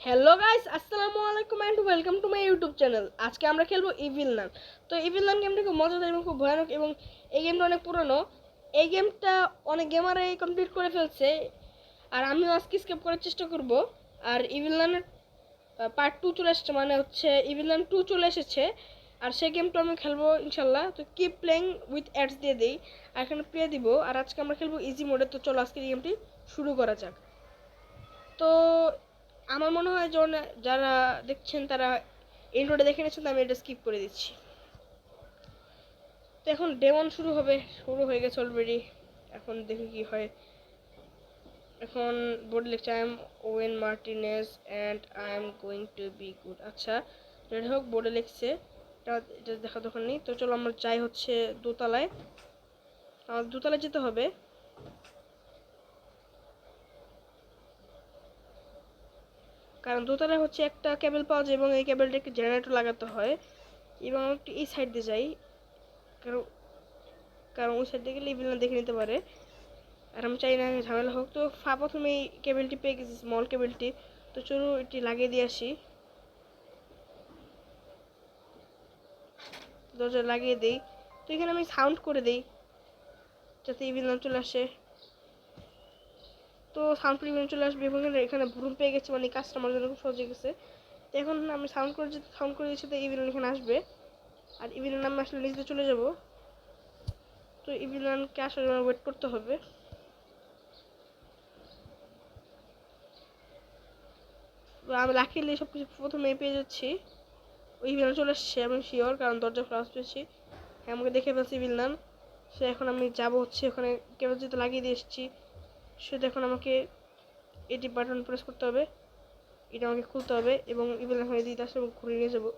Hello guys, আসসালামু আলাইকুম and welcome to my YouTube channel. আজকে আমরা খেলবো ইভিল নান। তো ইভিল নান গেমটা খুব মজাদার এবং খুব ভয়ানক, এবং এই গেমটা অনেক পুরনো। এই গেমটা অনেক গেমারই কমপ্লিট করে ফেলছে, আর আমিও আজকে স্কিপ করার চেষ্টা করব। আর ইভিল নানের পার্ট 2 চলে এসেছে, মানে হচ্ছে ইভিল নান 2 চলে এসেছে, আর সেই গেমটা আমি খেলবো ইনশাল্লাহ। তো কিপ প্লেইং উইথ অ্যাডস দিয়ে দিই, আর এখানে প্লে দিব। আর আজকে আমরা খেলবো ইজি মোডে। তো চলো আজকে এই গেমটি শুরু করা যাক। তো আমার মনে হয় যারা দেখছেন তারা ইন্ট্রোটা দেখে নিচ্ছেন, তো আমি এটা স্কিপ করে দিচ্ছি। তো এখন ডেমন শুরু হয়ে গেছে অলরেডি। এখন দেখি কি হয়। এখন বোর্ডে লিখছে I am Owen Martinez and I am going to be good. আচ্ছা, যেটা হোক বোর্ডে লিখছে, এটা দেখা দরকার নেই। তো চলো আমরা যাই হচ্ছে দোতলায়। আমাদের দোতলায় যেতে হবে। কারণ দোতলায় হচ্ছে একটা কেবল পাওয়া যায়, এবং এই কেবলটা একটি জেনারেটর লাগাতে হয়। এবং আমি একটু এই সাইড দিয়ে যাই, কারণ কারণ ওই সাইড দিয়ে গেলে ইভিল না দেখে নিতে পারে, আর আমি চাই না ঝামেলা হোক। তো প্রথমে এই কেবলটি পেয়ে গেছি, স্মল কেবলটি। তো চলো এটি লাগিয়ে দিয়ে আসি, দরজা লাগিয়ে দিই। তো এখানে আমি সাউন্ড করে দিই যাতে ইভিল না চলে আসে। তো সাউন্ড করে ইভিল চলে আসবে, এবং এখানে রুম পেয়ে গেছে, মানে কাজটা আমার জন্য খুব সহজ হয়ে গেছে। তো এখন আমি সাউন্ড করে দিচ্ছি, তো ইভিল এখানে আসবে। আর ইভিল নামে আসলে নিচে চলে যাব। তো ইভিলকে আসার জন্য ওয়েট করতে হবে। আমি লাকিলি সব কিছু প্রথমে পেয়ে যাচ্ছি। ওই ভিলেন চলে আসছে, আমি শিওর, কারণ দরজা খোলা পেয়েছি। হ্যাঁ, আমাকে দেখে ফেলছি ভিলেন। সে এখন আমি যাব হচ্ছে ওখানে, কেবল যেতে লাগিয়ে দিয়ে এসেছি। সে এখন আমাকে এটি বাটন প্রেস করতে হবে, এটা আমাকে খুলতে হবে, এবং ইভিল এখন এদিকে আসলে ঘুরে নিয়ে যাবো।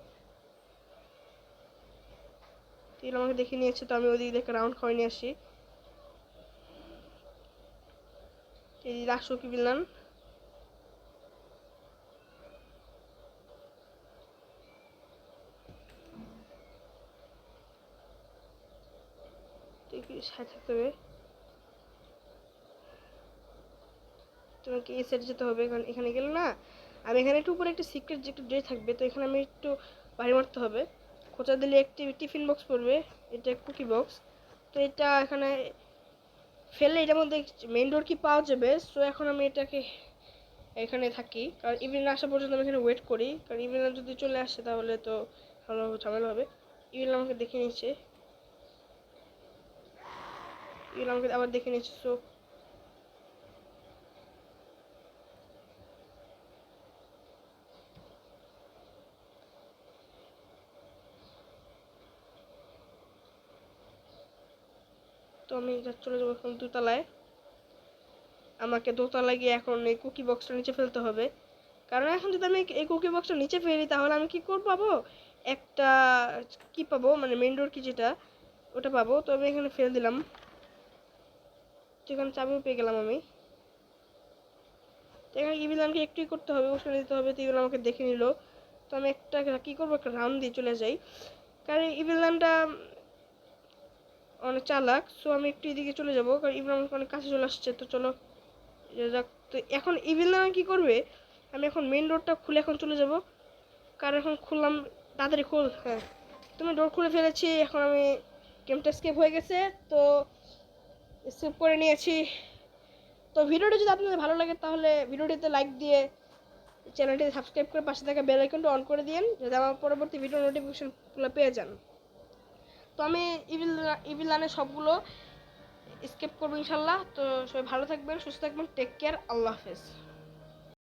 তিল আমাকে দেখে নিয়েছে, তো আমি ওইদিকে দেখে রাউন্ড খাওয়াই নিয়ে আসি। এদিকে আসো কি ভিলেন। সাথে থাকতে হবে, তোমাকে এই সাইডে যেতে হবে, কারণ এখানে গেলে না, আমি এখানে একটু উপরে একটা সিক্রেট যে একটু ডে থাকবে, তো এখানে আমি একটু বাড়ি মারতে হবে। খোঁচা দিলে একটি টিফিন বক্স পড়বে, এটা কুকি বক্স। তো এটা এখানে ফেললে এটার মধ্যে মেইন ডোর কি পাওয়া যাবে। সো এখন আমি এটাকে এখানে থাকি, কারণ ইভিল না আসা পর্যন্ত আমি এখানে ওয়েট করি, কারণ ইভিল যদি চলে আসে তাহলে তো ভালো ঝামেলা হবে। ইভিল আমাকে দেখে নিচ্ছে, ইভিল আমাকে আবার দেখে নিচ্ছে। সো তো আমি চলে যাবো এখন দোতলায়। আমাকে দোতলায় গিয়ে এখন এই কুকি বক্সটা নিচে ফেলতে হবে, কারণ এখন যদি আমি এই কুকি বক্সটা নিচে ফেলি তাহলে আমি কি করব পাবো, একটা কি পাবো, মানে মেইন ডোর কি যেটা ওটা পাবো। তো আমি এখানে ফেলে দিলাম, সেখানে চাবিও পেয়ে গেলাম আমি। তো এখানে ইভিলানকে একটুই করতে হবে, ওখানে দিতে হবে। তো ইভিল আমাকে দেখে নিল, তো আমি একটা কি করবো, একটা রাউন্ড দিয়ে চলে যাই, কারণ ইভিলানটা অনেক চালাক। সো আমি একটু এদিকে চলে যাবো, কারণ ইভিল আমাকে অনেক কাছে চলে আসছে। তো চলো যাক। তো এখন ইভিল কি করবে, আমি এখন মেইন ডোরটা খুলে এখন চলে যাব, কারণ এখন খুললাম, তাড়াতাড়ি খোল। হ্যাঁ, তুমি ডোর খুলে ফেলেছি, এখন আমি গেমটা স্কেপ হয়ে গেছে, তো স্কেপ করে নিয়েছি। তো ভিডিওটি যদি আপনাদের ভালো লাগে তাহলে ভিডিওটিতে লাইক দিয়ে চ্যানেলটি সাবস্ক্রাইব করে পাশে থাকা বেল আইকনটা অন করে দিন, যাতে আমার পরবর্তী ভিডিও নোটিফিকেশনগুলো পেয়ে যান। তো আমি ইভিল রানের সবগুলো স্কেপ করবো ইনশাল্লাহ। তো সবাই ভালো থাকবেন, সুস্থ থাকবেন, টেক কেয়ার, আল্লাহ হাফেজ।